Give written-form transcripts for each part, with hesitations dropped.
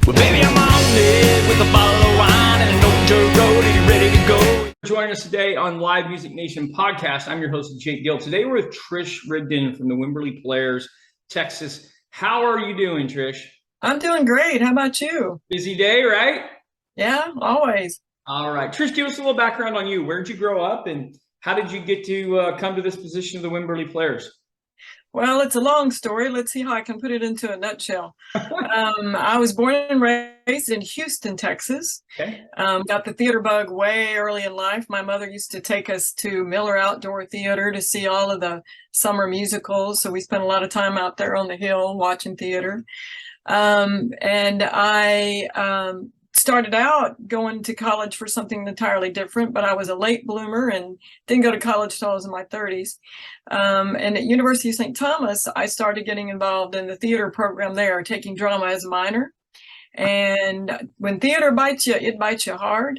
Well, baby, I'm on it with a bottle of wine and an old Joe Road, ready to go. Joining us today on Live Music Nation podcast. I'm your host, Jake Gill. Today we're with Trish Rigdon from the Wimberley Players, Texas. How are you doing, Trish? I'm doing great. How about you? Busy day, right? Yeah, always. All right. Trish, give us a little background on you. Where did you grow up and how did you get to come to this position of the Wimberley Players? Well, it's a long story. Let's see how I can put it into a nutshell. I was born and raised in Houston, Texas. Okay. Got the theater bug way early in life. My mother used to take us to Miller Outdoor Theater to see all of the summer musicals. So we spent a lot of time out there on the hill watching theater. And I started out going to college for something entirely different, but I was a late bloomer and didn't go to college till I was in my 30s. And at University of St. Thomas, I started getting involved in the theater program there, taking drama as a minor. And when theater bites you, it bites you hard.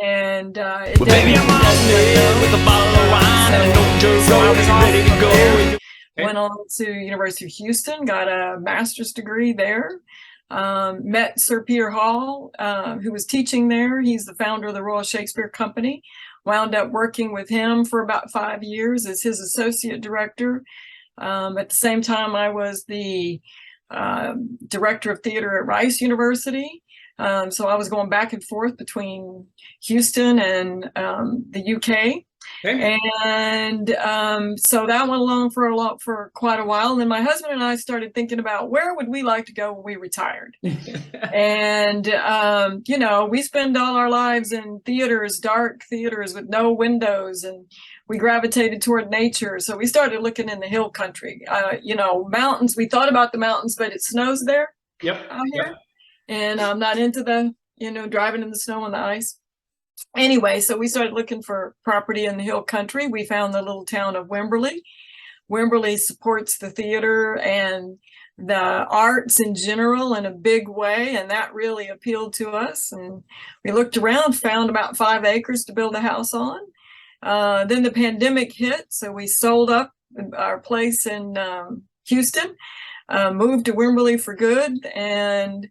And it well, baby, I'm on it with a bottle of wine and an old Joe Road, ready to go. Went on to University of Houston, got a master's degree there. Met Sir Peter Hall, who was teaching there. He's the founder of the Royal Shakespeare Company. Wound up working with him for about 5 years as his associate director. At the same time, I was the director of theater at Rice University. So I was going back and forth between Houston and the UK. Okay. And so that went along for quite a while. And then my husband and I started thinking about where would we like to go when we retired. And, we spend all our lives in theaters, dark theaters with no windows, and we gravitated toward nature. So we started looking in the hill country, mountains. We thought about the mountains, but it snows there out here. Yep. And I'm not into the, driving in the snow and the ice. Anyway, so we started looking for property in the hill country. We found the little town of Wimberley. Wimberley supports the theater and the arts in general in a big way, and that really appealed to us. And we looked around, found about 5 acres to build a house on. Then the pandemic hit, so we sold up our place in Houston, moved to Wimberley for good, and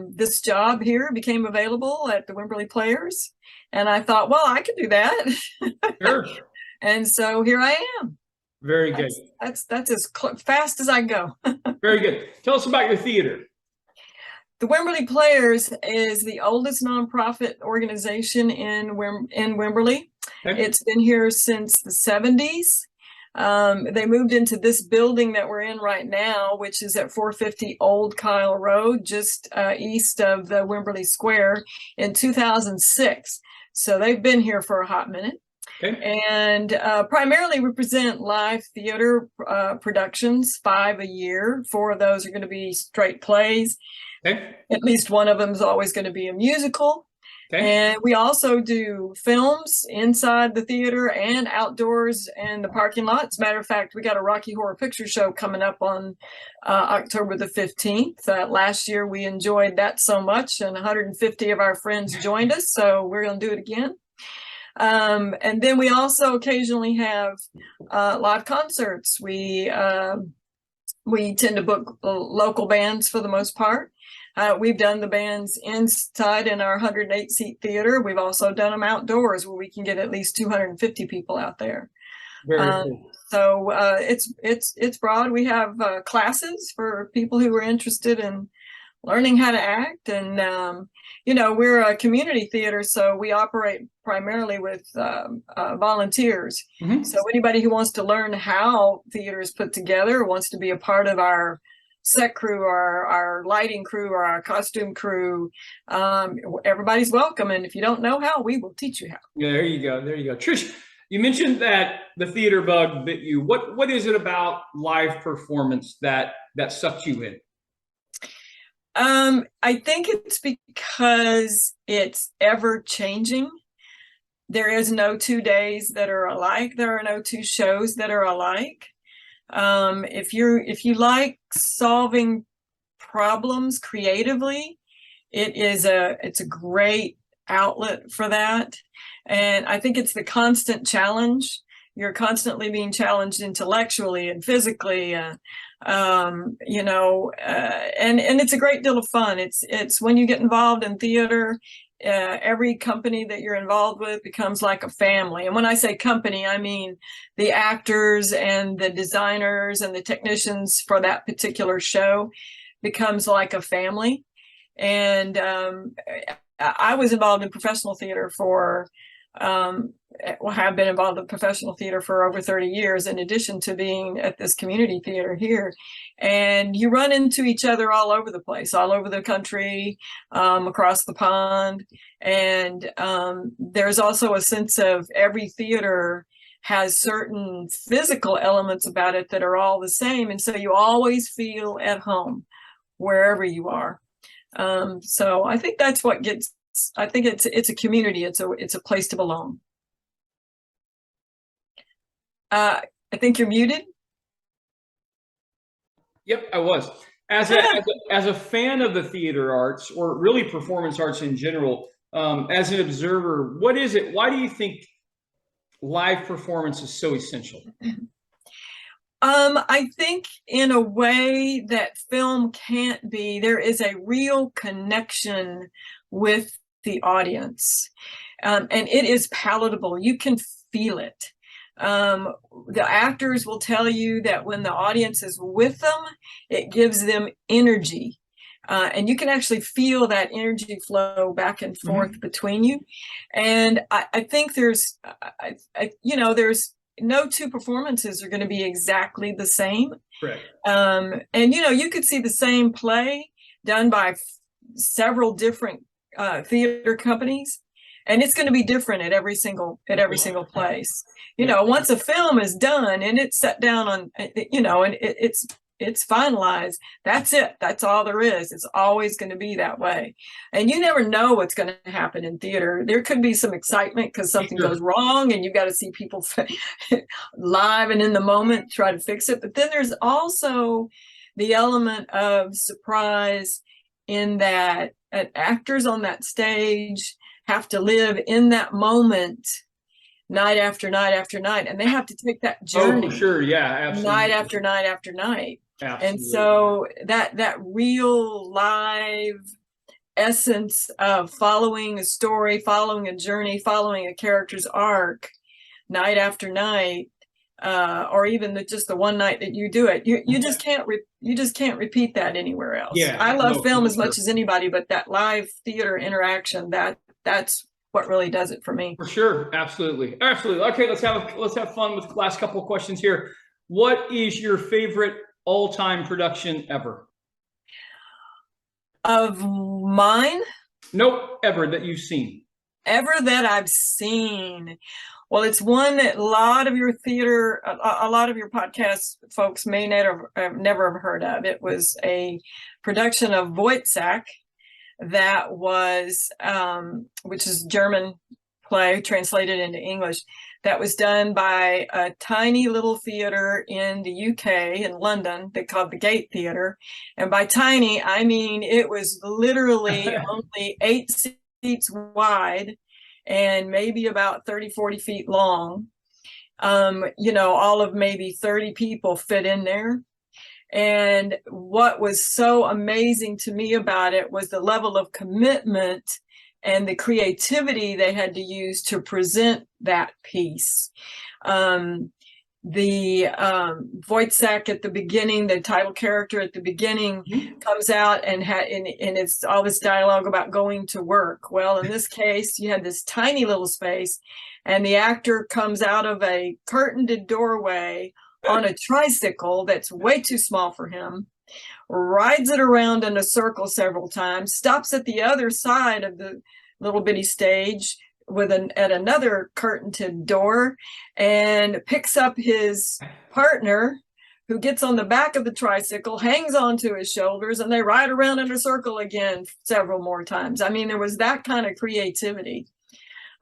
this job here became available at the Wimberley Players, and I thought, well, I could do that. Sure. And so here I am. Very good. That's as fast as I go. Very good. Tell us about your theater. The Wimberley Players is the oldest nonprofit organization in Wimberley. Okay. It's been here since the 70s. They moved into this building that we're in right now, which is at 450 Old Kyle Road, just east of the Wimberley Square, in 2006. So they've been here for a hot minute. Okay. And primarily we present live theater productions, 5 a year. 4 of those are going to be straight plays. Okay. At least one of them is always going to be a musical. Okay. And we also do films inside the theater and outdoors in the parking lot. As a matter of fact, we got a Rocky Horror Picture Show coming up on October the 15th. Last year, we enjoyed that so much, and 150 of our friends joined us, so we're going to do it again. And then we also occasionally have live concerts. We tend to book local bands for the most part. We've done the bands inside in our 108-seat theater. We've also done them outdoors where we can get at least 250 people out there. Very cool. So it's broad. We have classes for people who are interested in learning how to act. And, we're a community theater, so we operate primarily with volunteers. Mm-hmm. So anybody who wants to learn how theater is put together, wants to be a part of our set crew or our lighting crew or our costume crew, everybody's welcome. And if you don't know how, we will teach you how. Yeah, there you go. Trish, you mentioned that the theater bug bit you. What is it about live performance that sucked you in? I think it's because it's ever changing. There is no 2 days that are alike. There are no 2 shows that are alike. If you like solving problems creatively, it's a great outlet for that. And I think it's the constant challenge. you're constantly being challenged intellectually and physically, and it's a great deal of fun. It's when you get involved in theater, every company that you're involved with becomes like a family. And when I say company, I mean the actors and the designers and the technicians for that particular show becomes like a family. And I was involved in professional theater have been involved in professional theater for over 30 years, in addition to being at this community theater here. And you run into each other all over the place, all over the country, across the pond. And there's also a sense of every theater has certain physical elements about it that are all the same. And so you always feel at home wherever you are. So I think that's what I think it's a community. It's a place to belong. I think you're muted. Yep, I was. As a fan of the theater arts, or really performance arts in general, as an observer, what is it? Why do you think live performance is so essential? I think in a way that film can't be, there is a real connection with the audience, and it is palatable. You can feel it. The actors will tell you that when the audience is with them, it gives them energy. And you can actually feel that energy flow back and forth between you. And I think there's no two performances are going to be exactly the same. Correct. And you could see the same play done by several different theater companies, and it's going to be different at every single place. Once a film is done and it's set down on, and it's finalized, that's it. That's all there is. It's always going to be that way. And you never know what's going to happen in theater. There could be some excitement because something goes wrong and you got to see people live and in the moment try to fix it. But then there's also the element of surprise in that actors on that stage have to live in that moment night after night after night, and they have to take that journey. Oh, for sure. Yeah, absolutely. Night after night after night. Absolutely. And so that real live essence of following a story, following a journey, following a character's arc night after night, or even just the one night that you do it, you just can't repeat that anywhere else. Yeah, I love film as much as anybody, but that live theater interaction, that's what really does it for me. For sure. Absolutely. Okay, let's have fun with the last couple of questions here. What is your favorite all-time production ever? Of mine? Nope, ever that you've seen. Ever that I've seen. Well, it's one that a lot of your podcast folks may never have heard of. It was a production of Wojciech that was, which is a German play translated into English, that was done by a tiny little theater in the UK, in London, they called the Gate Theater. And by tiny, I mean it was literally only 8 seats wide and maybe about 30, 40 feet long. All of maybe 30 people fit in there. And what was so amazing to me about it was the level of commitment and the creativity they had to use to present that piece. Wojciech at the beginning, the title character at the beginning, comes out and it's all this dialogue about going to work. Well, in this case, you had this tiny little space, and the actor comes out of a curtained doorway on a tricycle that's way too small for him, rides it around in a circle several times, stops at the other side of the little bitty stage at another curtained door, and picks up his partner, who gets on the back of the tricycle, hangs onto his shoulders, and they ride around in a circle again several more times. I mean, there was that kind of creativity.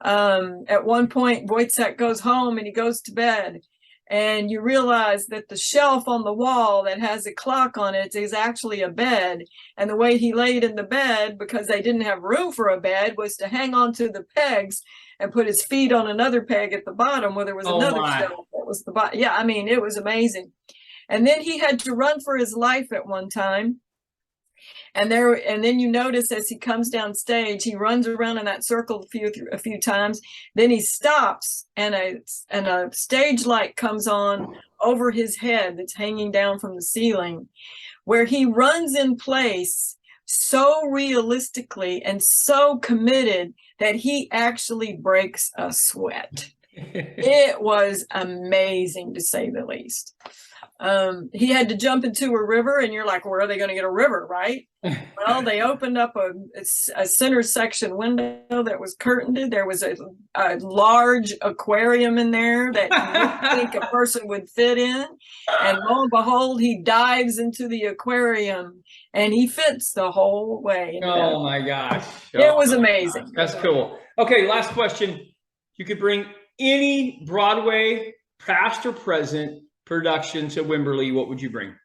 At one point, Wojciech goes home and he goes to bed, and you realize that the shelf on the wall that has a clock on it is actually a bed. And the way he laid in the bed, because they didn't have room for a bed, was to hang on to the pegs and put his feet on another peg at the bottom where there was another shelf that was the bottom. Yeah, I mean, it was amazing. And then he had to run for his life at one time. And then you notice as he comes down stage, he runs around in that circle a few times. Then he stops, and a stage light comes on over his head that's hanging down from the ceiling, where he runs in place so realistically and so committed that he actually breaks a sweat. It was amazing, to say the least. He had to jump into a river, and you're like, where are they going to get a river, right? Well, they opened up a center section window that was curtained. There was a large aquarium in there that you wouldn't think a person would fit in. And lo and behold, he dives into the aquarium, and he fits the whole way. Oh my gosh. It was amazing. That's cool. Okay, last question. You could bring any Broadway, past or present, production to Wimberley, what would you bring?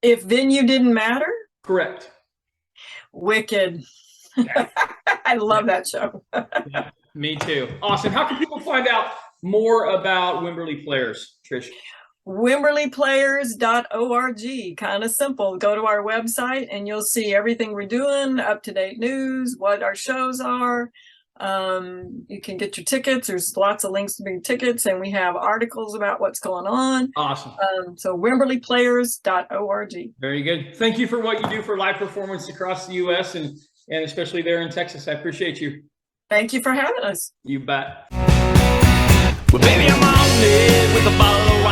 If venue didn't matter? Correct. Wicked. Yeah. I love that show. Yeah, me too. Awesome. How can people find out more about Wimberley Players, Trish? Wimberleyplayers.org. Kind of simple. Go to our website and you'll see everything we're doing, up-to-date news, what our shows are. You can get your tickets. There's lots of links to your tickets, and we have articles about what's going on. Awesome. So Wimberleyplayers.org. Very good. Thank you for what you do for live performance across the U.S. and especially there in Texas. I appreciate you. Thank you for having us. You bet. Well, baby, I'm on it with a bottle of